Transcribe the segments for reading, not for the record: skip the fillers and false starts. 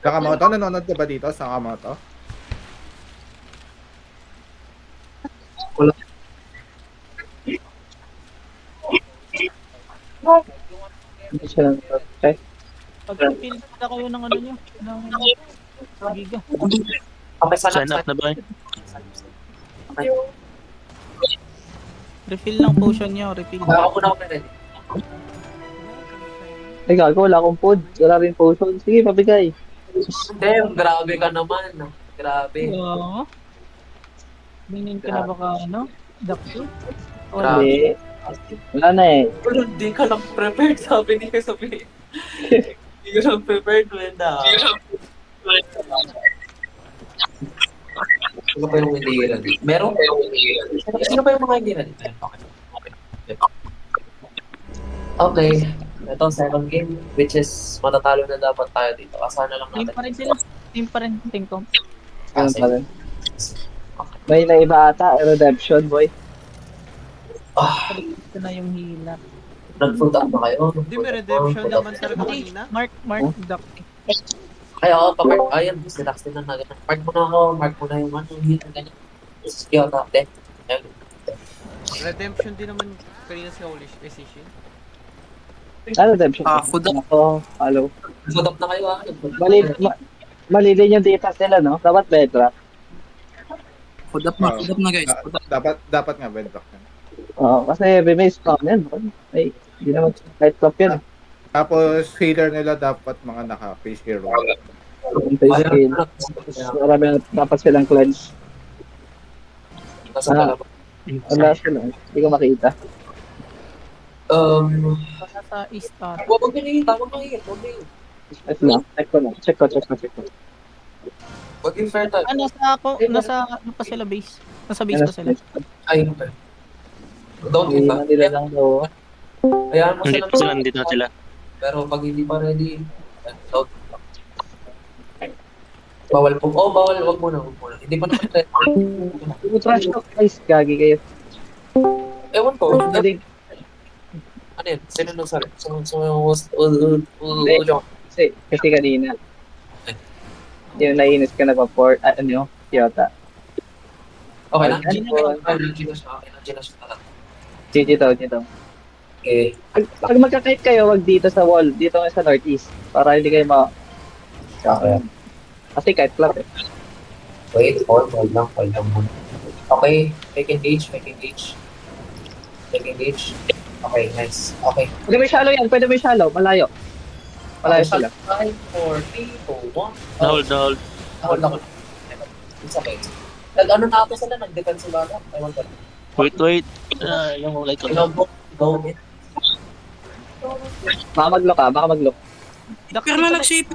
Sakamoto, nanonood ka ba dito? Sakamoto? Wala. Hindi siya lang. Okay. Pag-fill na kayo ng ano nyo, ng giga. Okay, sana. Sign up na ba? Okay. Refill ng potion nyo, refill. Ako muna ako ready. Ay, gago, wala akong food. Wala rin potion. Sige, pabigay. Damn, grabe ka naman. Grabe. Oo. Binin ka na baka ano? Dakto? Grabe. Wala na eh. Pero hindi ka lang prepared, sabi ni sabi. Hindi ka lang prepared, Wenda. Sino pa yung hindi ready? Meron? Sino pa yung mga hindi ready? Okay. Ito, second game, which is matatalo na dapat tayo dito. Asahan na lang Team natin. pa rin sila. Team pa rin, team ko. Ganun pa rin. May naiba ata, redemption, boy. Ito na yung hila. Nag-food up na kayo? Hindi, may redemption naman talaga kanina. Mark, Dakto. Ay, oo, pa-mark. Ayun, si Dax din na ganun. Mark mo na ako, mark mo na yung ano, hit, ganyan. Yun, de. Ayun. Redemption din naman kanina si Holy Precision. Ano redemption? Food up. Ako, follow. Food up na kayo, ah. Mali din yung data nila, no? Dapat bedrock. Food up na guys. Food up. Dapat nga bedrock yan. Oo, kasi may spawn yan. Ay, hindi naman kahit top yan. Tapos healer nila dapat mga naka-face hero. Face skill. Marami na dapat silang cleanse. Wala sila. Hindi ko makita. Basta sa East Star. Huwag makikita. Check ko. Check ko. Wag yung fair time. Nasa ano pa sila base? Nasa base pa sila. Ay, no, fair. Don't hit ha. Nila lang daw. Ayan mo sila. Nandito na sila. Pero pag hindi pa ready, don't. Bawal po. Oh, bawal. Wag muna. Hindi pa naman ready. Trash talk guys. Gagi kayo. Ewan ko. Ano yun? Sino nung sabi? Kasi kanina. Yung nainis ka na pa for, ano, Yota. Okay na? GG daw. Okay. Pag magka-kite kayo, wag dito sa wall. Dito nga sa northeast. Para hindi kayo Okay. Kasi kite club eh. Wait, hold lang muna. Okay, make engage. Okay, nice. Okay. Pwede may shallow yan. Malayo sila. 5, 4, 3, 2, 1. Hold. Hold ako. It's okay. Nag-ano na ako sila, nag-defensive ako. Ewan ko. Wait. Yung like Go in. Baka mag-look. Pero na nag-shape.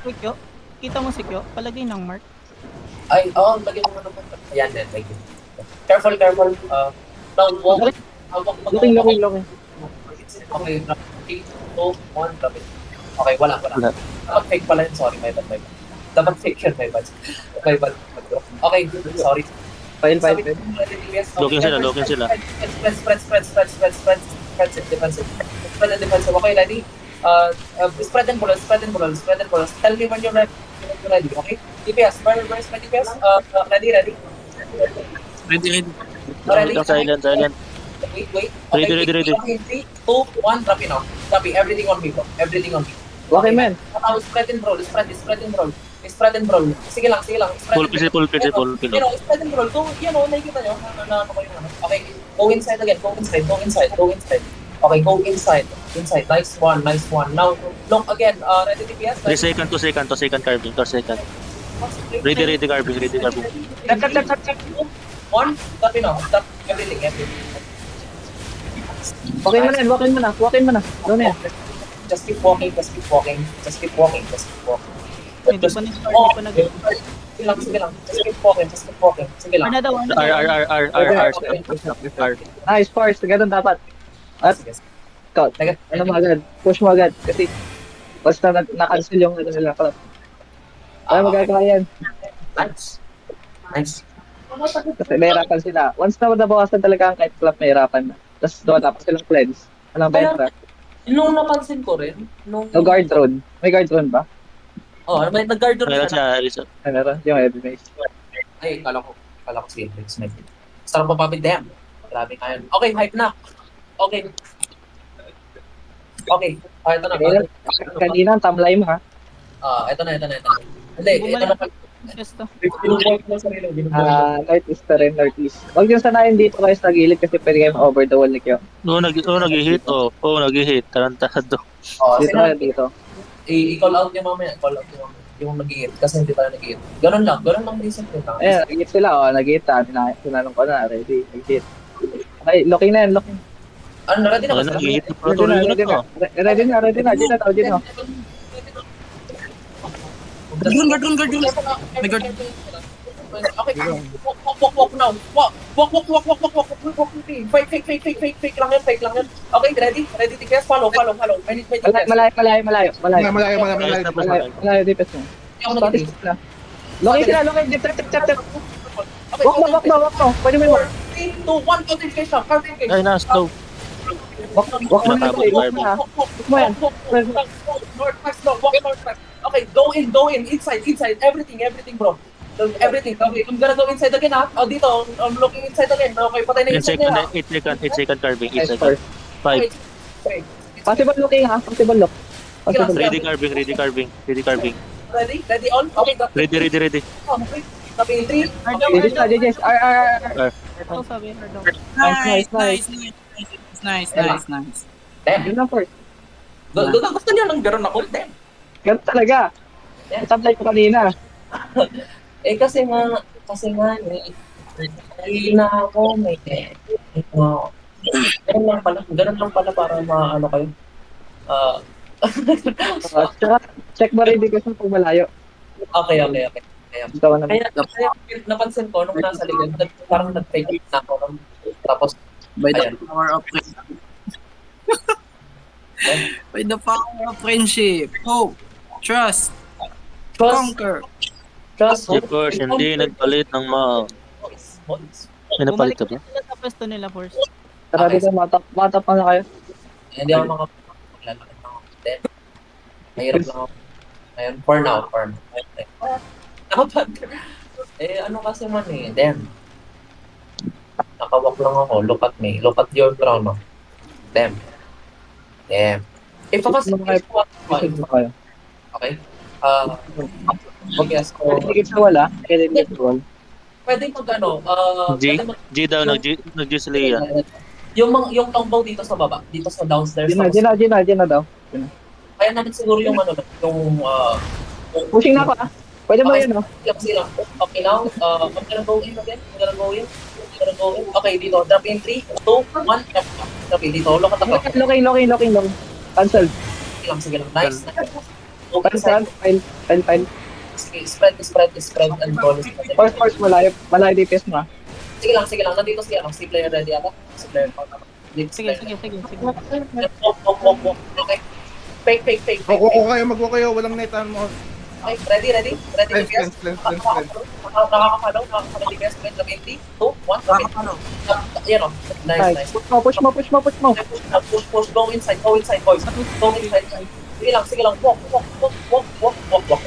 Sikyo? Kita mo sikyo? Palagay ng mark. Ay, lagyan mo naman. Ayan din, thank you. Careful. Walk. Looking. Okay, 3, 2, 1, drop it. Okay, wala. Dapat fake pala yun, sorry, my bad. Dapat fake yun, my bad. Okay, sorry. File. Looking sila. Spread defensive. Okay, ready? Spread and bullets. Tell me when you're ready, okay? DPS, where's my DPS? Ready? Ready. Ready? Silent. Wait. Ready. 3, 2, 1, drop it now. Copy, everything on me, bro. Okay, man. Spread and roll. Sige lang. Full PC. Spread and roll. Nakikita nyo? Okay, go inside again. Go inside. Okay, go inside. Nice one. Now, look again. Ready DPS? 3 second, 2 second carving. 2 second. Ready carving. Check. 1, drop it now. Drop everything. Walkin mo na. Doon na yan. Just keep walking. Hindi pa nag... Sige lang. Just keep walking. Sige lang. Ano daw? R. Nice, Pars. Ganun dapat. At, cut. Ano mo agad? Push mo agad. Kasi, basta na-cancel yung ano nila. Ay, magagawa yan. Nice. Kasi may hirapan sila. Once na nabawasan talaga ang kite club, may hirapan na. Tapos doon tapos silang cleanse. Anong bedrock? Nung napansin ko rin, nung... No guard drone. May guard drone ba? Oh, may nag-guard doon Meron siya. siya, Rizal. Ay, meron. Yung heavy mace. Ay, kala ko si Hendrix. Sarap pa papit, damn. Grabe nga yun. Okay, hype na. Okay. Okay. Ito na. Kanina, ang tamlay mo, ha? Ito na. Hindi, ito na. Pesto. Binubuhay ko lang sarili. Northeast na rin, northeast. Huwag yung sanayin dito kayo sa gilid kasi pwede kayo over the wall ni Kyo. Nag-hit. Nag-hit. Tarantado. Dito kayo, dito. I-call out niya mamaya. Call out niya mamaya. Yung nag-hit. Kasi hindi tayo nag-hit. Ganun lang decent yun. Eh, nag-hit sila, nag-hit, tinanong ko na, ready, nag-hit. Okay, looking na yan, looking. Ano, ready na ba? Nag-hit. Ready na, Gina. Guard. May guard. Okay, walk now. Walk. Fake lang yan. Okay, ready, TPS, follow. I need TPS. Malayo. Malayo. Dipes mo. Ako nag-hit. Looking sila, tap. Okay, Walk mo. Pwede mo yung 3, 2, 1, notification. Ay, na-slow. walk mo na ito, walk mo na. mo yan. Northwest. Okay, go in, inside, everything, bro. Everything. Okay, I'm gonna go inside again, ha? Dito, I'm looking inside again. Okay, patay na 10 inside second, nila. 8 second carving. 8 Nice second. first. 5. Okay. Possible looking, ha? Possible look. Ready carving. Ready, on? Okay, got it. Ready. Okay, 3. Judges. Ito sabi, Hardong. Nice. Damn. Yun lang first. Gusto niya ng gano'n ako, damn. Ganun talaga. Tablay ko kanina. Kasi nga, na ako, ganun lang pala para maano kayo. Tsaka, check mo rin kasi pag malayo. Okay. Ikaw naman. Kaya napansin ko nung nasa likod, parang nag-fake na ako. Tapos, By the ayan. power of By the power of friendship, hope, trust, conquer. Trust, Si Force, hindi nagpalit ng mga... May napalit ka ba? Sila sa pwesto nila, Force. Tara dito, matap pa na kayo. Hindi ako makapaglalakad ng ako. Then, mahirap lang ako. Ayun, for now. Ano kasi man then, nakawak lang ako, look at me, look at your crown, no? Damn. If kasi, Isip mo kayo. okay? Yes, so, Pwede sa wala. Pwede sa wall. pwede mag G daw, nag-G sila yan. yung tongbaw dito sa baba, dito sa downstairs. Gina daw. Kaya natin siguro yung Pushing na ako, ah. Pwede mo yun, no? Okay now, I'm gonna go in again. Okay, dito, drop in 3, 2, 1, drop in dito, look at ako. Looking. Cancel. Sige lang, nice. Cancel. File. Sige, spread and bonus. Force, malayo DPS mo, ah. Sige lang, nandito si player ready ata. Si player pa naman. Sige. Walk. Okay. Fake. Mag-walk kayo. Walang netan mo. Okay, ready? Cleanse. Nakakapalaw, DPS, drop in 3, 2, 1, drop in. Yan o, nice. Push mo. Push, go inside, boys. Go inside. Sige lang, walk.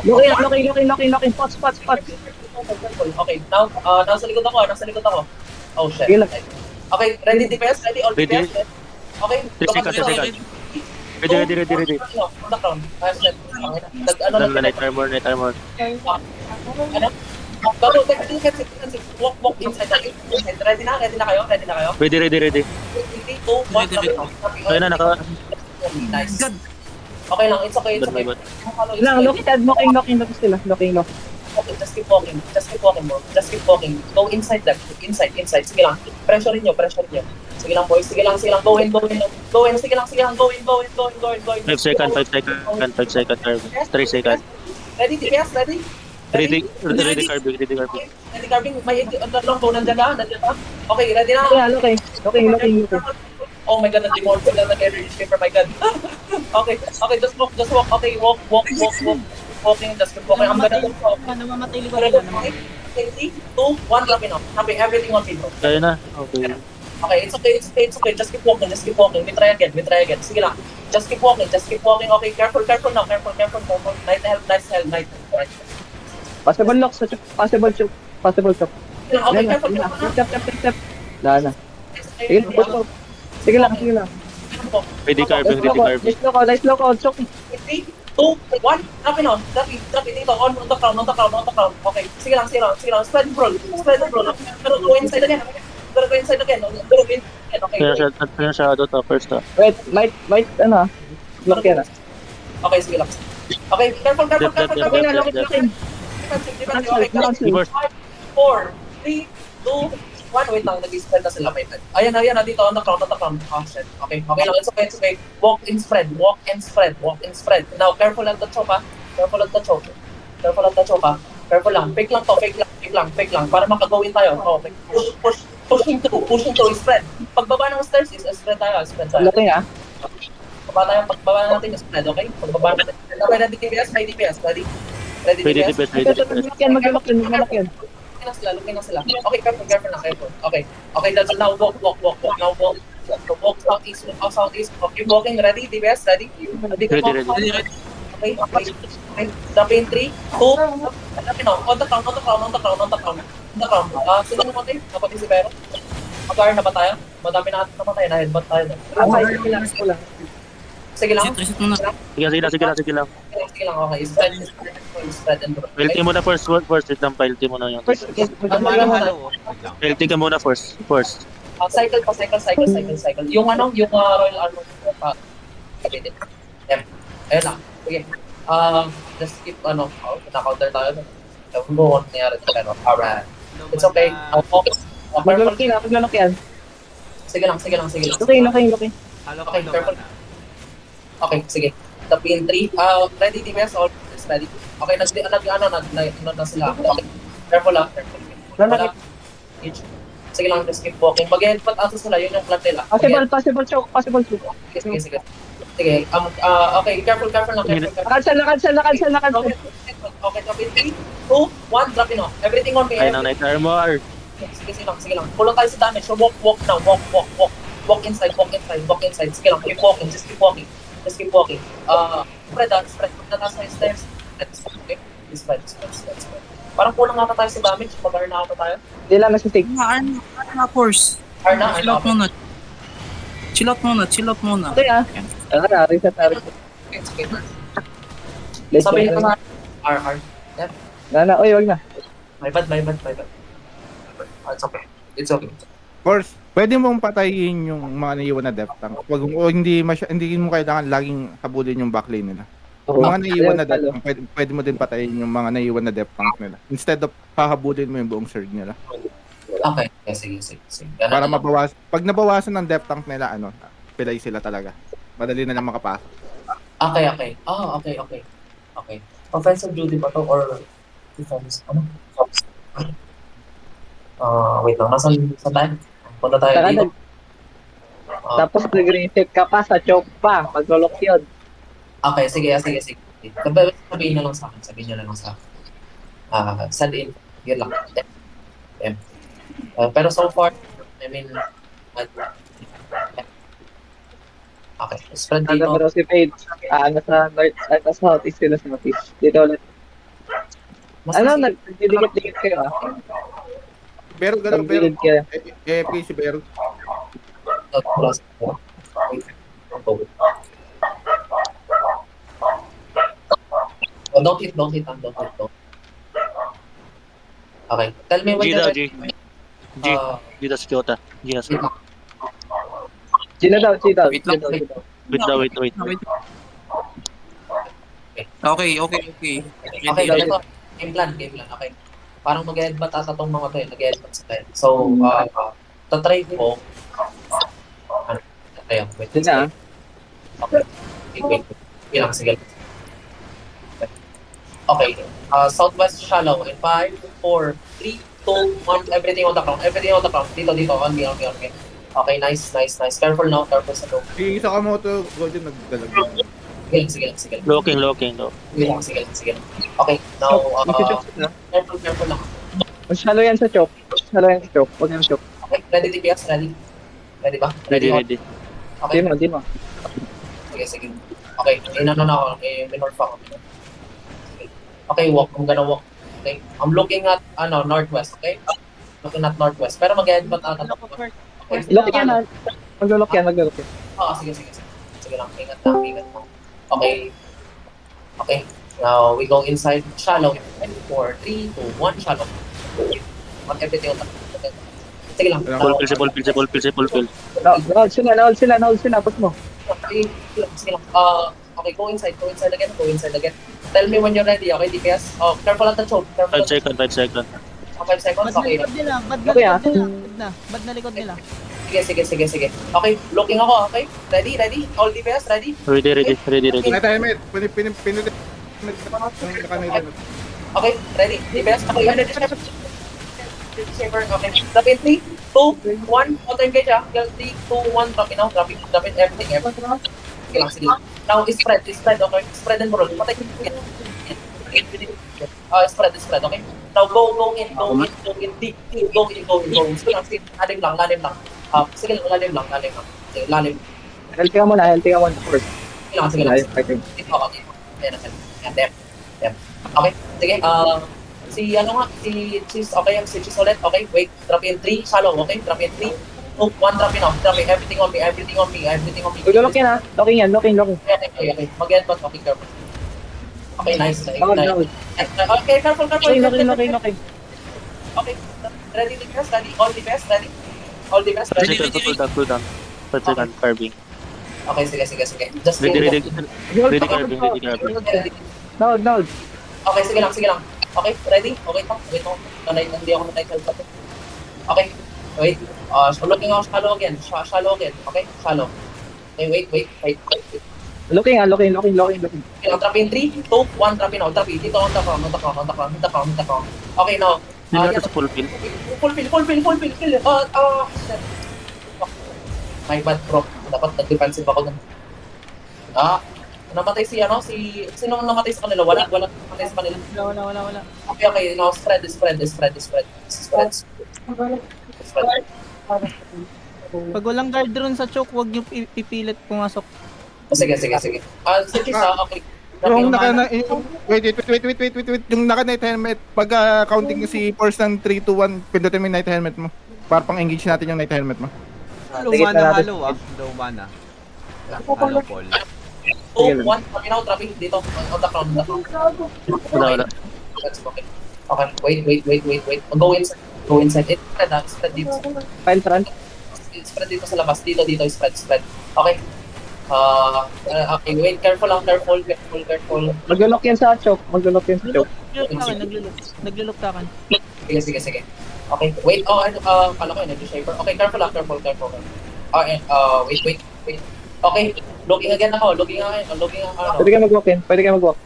Looking. Spots. Okay, now sa likod ako. Oh shit. Sige lang. Okay, ready DPS? Ready all Ready. DPS? Okay. 3 seconds. Ready. On the ground. Night armor. Ano? Bago, walk inside. Ready na kayo? Ready. 3, 2, 1, Ayun na, naka... Nice. Okay lang, it's okay. Lang, looking sila. Looking. Okay, just keep walking, bro. Just keep walking. Go inside. Sige lang. Pressure nyo. Sige lang, boys. Sige lang. Go in. Sige lang. Go in. 5 second, carving. 3 second. Ready, TPS? Ready? Ready carving. Ready, carving. May longbow nandiyan ka? Okay, ready na? Yeah, looking. Oh my god, nag-demorph sila nag-energy shaper, my god. Okay, just walk. Okay, walk. Walking, just keep walking. I'm gonna walk. Namamatay likod nila. 3, 2, 1, drop in. Happy, everything on people. Kaya na. Okay. Okay, it's okay. Just keep walking. We try again. Sige lang. Just keep walking, okay? Careful now, careful. Night help. Possible lock sa chok. Possible chok. Okay, careful. Step. Wala na. Sige lang, push mo. Sige lang. Ready carving, ready carving. Nice lock, chok. 3, 2, 1, drop it dito, on the crown. Okay, sige lang, spread and roll. Pero go inside again. Okay. Kaya shadow to first ha. Wait, might, lock yan ah. Okay, sige lang. Okay, careful. Left. Okay na, lock it. Okay, Reverse. 5, 4, 3, 2, 1. Wait lang, nag-spread na sila. Wait. Ayan na, dito, on the crown. Oh, shit. Okay lang, it's okay. Walk and spread. Now, careful at the choke, ha? Careful at the choke, ha? Careful lang. Fake lang. Para makagawin tayo. Okay. Pushing through, spread. Pagbaba ng stairs is spread tayo. Looking ah. Pagbaba natin, spread, okay? Pagbaba natin. Okay, ready DPS? May DPS, ready? Ready DPS? Mag-lock yan. Looking na sila. Okay, careful lang. Okay, that's now walk. Now walk southeast. Okay, walking, ready? DPS, ready? Ready. Okay. Drop in 3, 2, on the crown. Sino namatay? Napatay si Pero? Mag-iron na ba tayo? Madami na natin namatay. Na-headbutt tayo. Sige lang. Reset muna. Sige lang. Sige lang, okay. Spread and roll. Pelty mo na first. Sit lang, pelty mo na yun. Ang halo. Pelty ka muna first. Cycle. Yung Royal Armor. Ayun lang. Sige. Just keep, na-counter tayo. Ewan ko kung nangyari tayo. Alright. It's okay. Mag-lock yan. Sige lang. Looking. Halo Okay, ka careful. Okay, sige. Tapi in 3. Ready, DPS, all is ready. Okay, na sila. Okay. Careful lang. Wala. Sige lang, just keep walking. Mag-headbutt ata sila, yun yung plan nila. Possible choke. Sige. Okay, careful lang. Nakansel. Okay, drop in 3, 2, 1, drop in off. Everything on me. Ay na night armor. Sige lang. Pulo tayo sa damage. So walk now. Walk inside. Sige lang, keep walking. Just keep walking. Spread. Pagkataas tayo stairs. Okay? Spread. Parang kulang ata tayo sa damage. Pag-iron na ata tayo. Hindi lang nasitig. Arna, force. Iron na. Chill out muna. Okay ah. Reset. Okay. Let's Sabihin go. ko na. R. Oy, wag na. My bad. It's okay. Course, pwede mong patayin yung mga naiwan na depth tank. Hindi mo kailangan laging habulin yung backline nila. Yung mga naiwan na depth tank, pwede mo din patayin yung mga naiwan na depth tank nila. Instead of hahabulin mo yung buong surge nila. Okay. Sige. Para pag nabawasan ng depth tank nila, pilay sila talaga. Madali na lang makapasok. Okay. Okay. Offensive duty ba to or defense? Wait lang. Saan tayo? Punta tayo dito. Tapos nag-reset ka pa sa choke pa. Mag-lock yun. Okay, sige. Sabihin nyo lang sa akin. Send in. Yun lang. Pero so far, I mean, okay. Spread dito. Pero si Paige, nasa north, nasa southeast sila sa northeast. Dito ulit. Nagdidikit-dikit kayo ah. Pero Nagdidikit kayo. AFK si Pero. Don't hit. Okay. Tell me when G you're daw, G daw si Jota. G na si Gina daw. Wait lang. Wait. Okay. Okay, Ready. ganito. Game plan. Okay. Parang mag-headbutt ata tong mga to eh. Nag-headbutt sila eh. So, tatry ko. Wait. Gina. Okay. Wait. Sige. Okay. Southwest shallow. In 5, 4, 3, 2, 1. Everything on the ground. Dito. On me. Okay, nice. Careful now. Careful sa low. Si Sakamoto, Golden nagdalag. Sige. Locking Sige lang. Okay, now, careful lang. Shallow yan sa choke. Huwag yan choke. Okay, ready DPS? Ready ba? Ready. Okay. Di mo. Sige. Okay, inano na ako, minor pa ako. Sige. Okay, walk. I'm gonna walk. Okay, I'm looking at, northwest, okay? Looking at northwest. Pero mag-headbutt ata. Look first. Okay, Lock yan ha. Mag-lock yan. sige. Sige lang, ingat lang. Okay. Now, we go inside shallow. 4, 3, 2, 1, shallow. Mag-everything on top. Sige lang. Full fill. Nahold sila. Put mo. Sige lang. Okay, go inside again. Tell me when you're ready, okay, DPS? Oh, careful at the choke. 5 seconds. 5 seconds, Bad na okay. likod nila. Okay, Bad na likod nila. Sige. Okay, looking ako, okay? Ready? All DPS, ready? Ready. Night helmet. Pinili. Okay, ready? DPS, okay, ready? Saber, okay. Drop in 3, 2, 1, auto engage ah. 3, 2, 1, drop in now, drop in everything. Sige lang. Now, spread, okay? Spread and roll. Patay. Spread, okay? Now, go in, deep, go in. Sige lang, lalim lang. Sige lang, lalim. Healthy ka muna first. Sige lang. Fighting. Ayan, depth. Okay, sige, si Cheese ulit, okay, wait, drop in 3, shallow, okay, drop in 3, 2, 1, drop in, everything on me. Mag-lock yan ha. Locking yan. Okay, mag-headbutt, okay, careful. Okay, nice. Okay, careful. Locking. Okay, ready, all the best, ready? Cool down. 5 seconds. Carving. Okay, sige. Just Ready. Hold. Okay, sige lang. Okay, ready? Okay, wait mo. Hindi ako na-title pa. Okay, wait. So looking ako shallow again. Okay, shallow. Okay, wait. Locking. Okay, lang, trap in 3, 2, 1, trap in out. Trap in. Dito, on the ground. Okay, now. Full fill. Full fill. Shit. My bad, bro. Dapat nag-defensive ako nun. Namatay sino namatay sa kanila? Wala namatay sa kanila. Wala. Okay, now spread. Pag walang guard ron sa choke, huwag niyo pipilit pumasok. Sige. Okay. Yung wait. Yung naka-night helmet, pag counting si force ng 3, 2, 1, pindutin mo yung night helmet mo. Para pang-engage natin yung night helmet mo. Lumana halo Lumana. Halo Paul. 2, 1, trapping dito. On the ground. Wala. That's okay. Okay, wait. Go inside. Spread dito. File front. Spread dito sa labas. Dito, spread. Okay. Okay, wait. Careful. Mag-lock yan sa choke. Naglulok takan. Sige. Okay, wait. Kala ko yun, nag-shaper. Okay, careful. Wait. Okay, looking again ako. Pwede kayo mag-walk.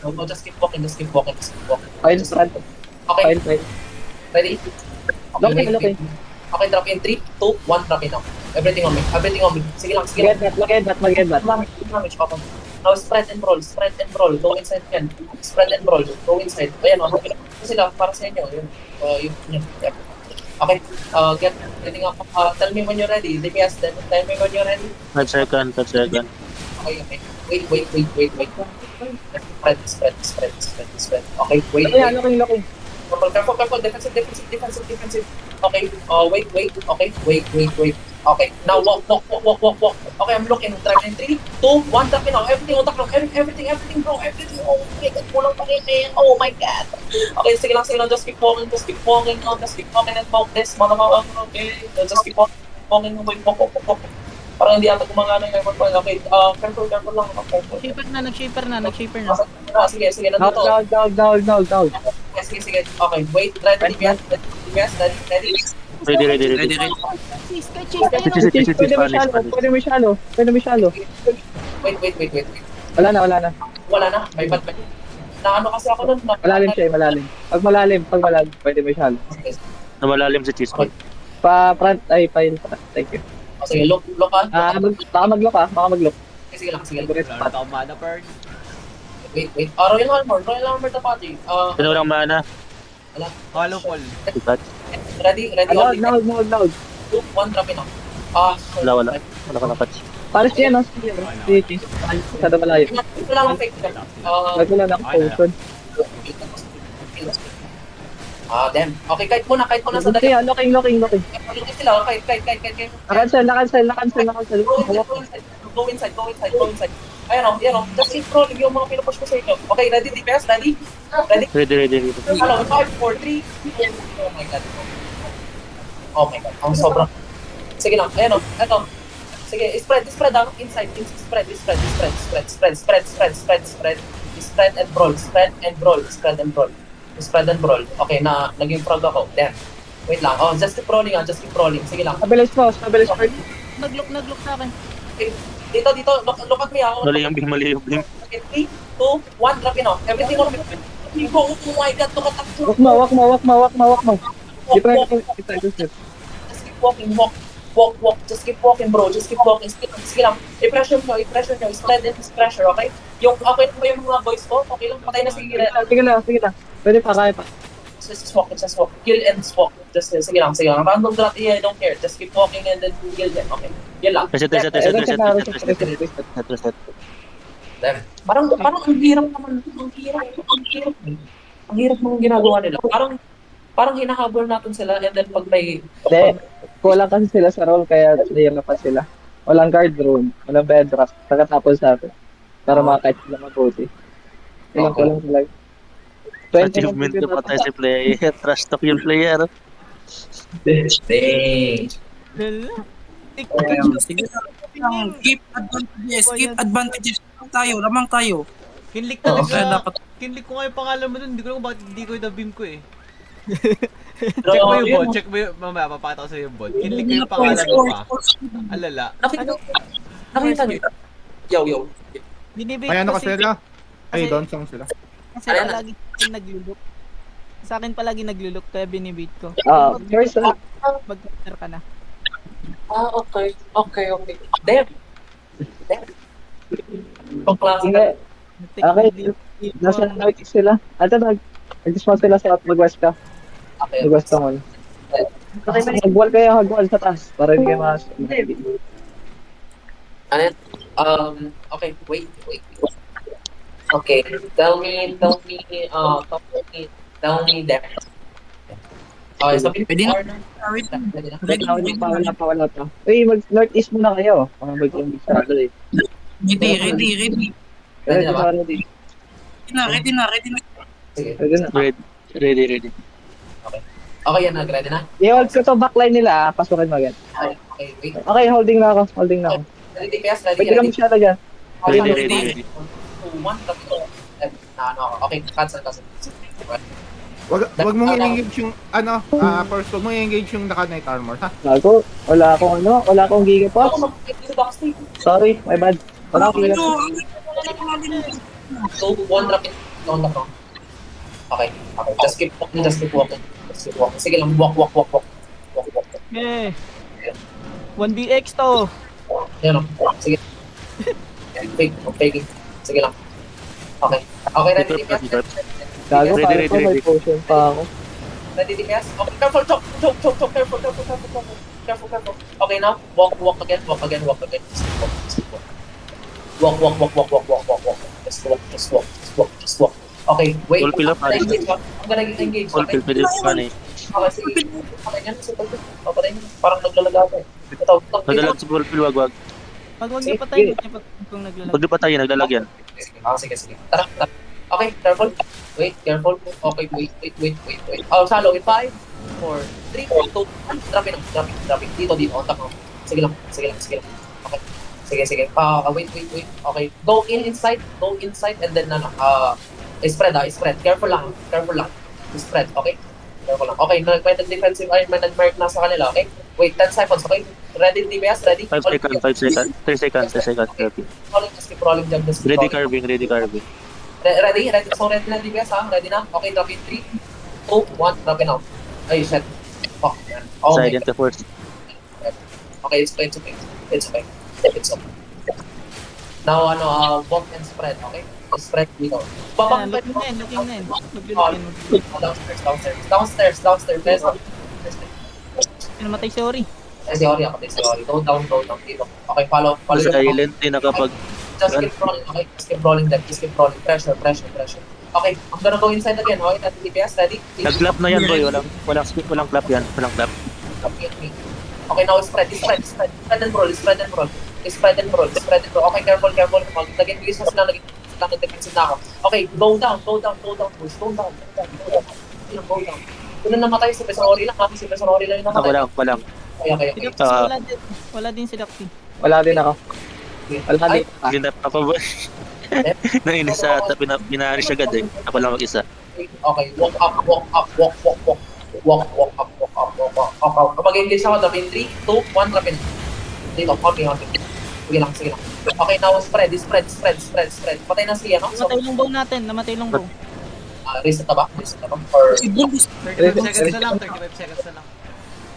No, just keep walking. File front. Okay, File. ready? Locking. Okay, drop in 3, 2, 1, drop in now. Everything on me. Sige lang. Mag-headbutt. Damage pa. Now, spread and roll. Go inside again. Spread and roll. Go inside. Ayan, sila, para sa inyo. Yun. Yeah. Okay, getting up. Tell me when you're ready. DPS, tell me when you're ready. 5 seconds. Okay. Wait. Spread. Okay, wait. Locking. Careful. Defensive. Okay, wait. Okay, wait. Okay, now walk. Okay, I'm looking. Drive in 3, 2, 1, tap in now. Everything on the ground. Everything, bro. Everything. Oh my God, kulang pa rin eh. Oh my God. Okay, sige lang. Just keep walking. Just keep walking and walk this. Okay. Just keep walking. Wait, walk. Parang hindi ata gumagana yung effort ko. Okay, careful lang. Shaper na. Sige, nandito. Down. Sige. Okay, wait. Ready. Ready. Pwede mo shallow. Wait. Wala na. Wala na. May bad. Naano kasi ako nun. Malalim siya, malalim. Pag malalim, pwede mo shallow. Na malalim si Cheese. Pa-front, file front. Thank you. Sige, look Baka mag-lock. Sige lang. Wala na mana Bird. Wait. Royal Armor na pati. Sino lang mana? Halo Paul. Ready. Loud. 2, 1, drop in now. Wala ka na catch. Paris yan, no? Si Sada malayo. Wala akong fake gun. Nagmula na ako potion. Damn. Okay, kahit muna sa dali. Kaya, looking. Looking sila, kahit. Nakancel. Go inside. Ayan o. Just keep rolling yung mga pinupush ko sa inyo. Okay, ready, DPS? Ready? Ready. Hello, 5, 4, 3. Oh my God. Ang sobrang. Sige lang. Ayan o. Eto. Sige, spread ang inside. Spread and brawl. Okay, naging frog ako. Damn. Wait lang. Oh, just keep rolling. Sige lang. Stabilize mo. Nag-look sa akin. Okay. Dito. Look at me ako. Mali yung beam. 3, 2, 1, drop in off. Everything on me. Oh my God, look at that. Walk mo. Di pa Just keep walking, walk. Just keep walking, bro. Sige lang. I-pressure nyo. Spread and pressure, okay? Okay na ba yung mga boys ko? Okay lang, patay na si Gira. Sige lang. Pwede pa, kaya pa. Just walk. Kill and walk. Sige lang. Random drop, I don't care. Just keep walking and then kill them, okay? Yan lang. Reset. Damn. Parang ang hirap naman. Ang hirap ng ginagawa nila. Parang hinahabol natin sila and then pag may... Hindi. Kulang kasi sila sa role, kaya nahihirapan sila. Walang guard room, walang bedrock, pagkatapos natin. Para makakait sila mabuti. Kulang sila. Achievement na patay si player. Trash talk yung player. Dang. Hala. Sige lang. Keep advantages. Lamang tayo. Kinlik Kaya talaga. dapat Kinlik ko nga yung pangalan mo dun. Hindi ko alam bakit hindi ko na-beam ko eh. Pero, Check mo yung mamaya, mapakita ko sa'yo yung bot. Kinlik ko yung pangalan mo pa. Alala. Nakita niyo. Yo. Binibait May ano ko kasi si... sila? Ay, kasi- down song sila. Kasi palagi naglulok. Sa akin palagi naglulok, kaya binibait ko. First, Mag-counter ka na. Okay. Damn. Pang klase hindi. Technically, Nasa northeast sila. Nag-dispose sila sa mag-west ka. Okay. Mag-west ka muna. Hagwal sa taas. Para hindi kayo mas... Okay, wait. Okay, tell me that. Okay, so Pwede na. Wala pa. Uy, mag-northeast muna kayo. Mga mag-northeast sa eh. Ready. Ready na ba? Ready na. Sige. Pwede na. Ready. Okay, yan, ready na? I-hold ko to backline nila, pasukin mo agad. Okay, wait. Okay, holding na ako. Ready, PS, Pwede ka masyado dyan. Ready. 2, 1, tapos okay, cancel. Wag mong i-engage yung first wag mong i-engage yung naka-night armor, ha? Gago, wala akong gigapots. Sorry, my bad. Wala akong gigapots. So, 1 drop in. Okay. Just keep walking. Sige lang, walk. Eh. 1BX to. Yan o. Sige. Fake. Sige lang. Okay, ready, DPS? Gago, Ready. parang may potion pa ako. Ready, DPS? Okay, careful, choke. Careful. Okay, now, walk again. Walk. Just walk. Okay, wait. Full fill up, I'm gonna engage. Full Okay, fill, pwede funny. Okay, sige. Okay, yan. Okay, parang naglalaga ako eh. Ito. Naglalag sa full fill, wag. Pag niyo patay, kung naglalag. Pag di pa tayo, naglalagyan. Sige. Tara. Okay, careful. Wait, careful. Okay, wait. Oh, shallow. 5, 4, 3, 2, 1. Drop in. Dito. On top. Sige lang. Okay. Sige. Wait. Okay. Go inside and then spread. Careful lang. Spread, okay? Careful lang. Okay, may defensive may nag-mark na sa kanila, okay? Wait, 10 seconds, okay? Ready, DPS? Ready? 5 seconds. 3 seconds. Okay. Just keep rolling dyan. Ready carving. Ready? So, ready na, DPS, ha? Ready na? Okay, drop in 3, 2, 1, drop in out. Ay, shit. Fuck, man. Oh, my Silent God. the force. Okay, it's okay. Now, walk and spread, okay? Spread dito. Ayan, looking na yun. Maglulok yan. Downstairs. Please. Namatay si Ori. Si Ori, ako din si Ori. Go down dito. Okay, follow Sa the silent din nakapag... Just keep rolling, okay? Just keep rolling that. Just keep rolling. Pressure. Okay, I'm gonna go inside again, okay? At DPS, ready? Nag-clap na yan, boy. Walang clap yan. Walang clap. Okay, now spread and roll. Okay, careful. Naging bilis na sila, nag-defensive na ako. Okay, go down, push. Go down. Kung namatay si Pesori lang, si Pesori lang yung Ako namatay. walang. Okay. Wala din si Dakti. Wala din ako. Wala din. Ginap ako, boy. Nainis sa ata, binari siya agad eh. Ako lang mag-isa. Okay, walk up. Kapag engage ako, drop in 3, 2, 1, drop in. Dito, happy. Sige lang. Okay, now spread. Patay na siya, no? So, Namatay yung bow natin. Namatay yung bow. reset na ba? Or, Si Bulbus. 35 seconds na lang, 35 seconds na lang.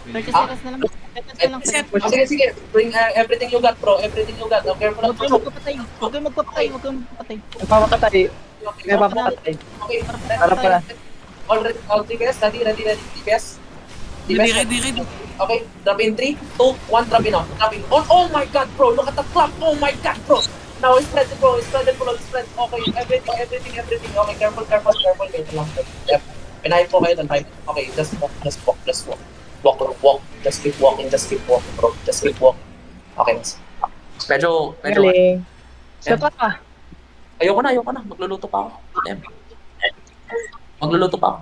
30 seconds na lang. 30 seconds na lang. sige. Bring everything you got, bro. Now, careful lang. Huwag kayong magpapatay. Nagpapakatay. Nagpapakatay. Okay, Para pala. all DPS, ready, DPS. Ready. Okay, drop in 3, 2, 1, drop in now. Oh my god, bro, look at the clock. Oh my god, bro. Now spread it, bro. Spread. Okay, everything. Okay, careful. Wait lang. Yep. Pinahin po kayo ng time. Okay, just walk. Walk. Just keep walking, bro. Just keep walking. Okay, mas. Medyo. Galing. Isa pa. Ayoko na. Magluluto pa ako. Damn. Magluluto pa ako.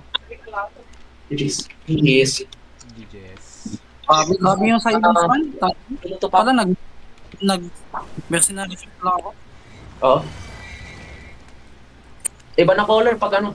Jeez. DJs. Grabe yung silence man. Magluluto pa ako. Pala mercenary ship lang ako. Oo. Iba na color pag ano.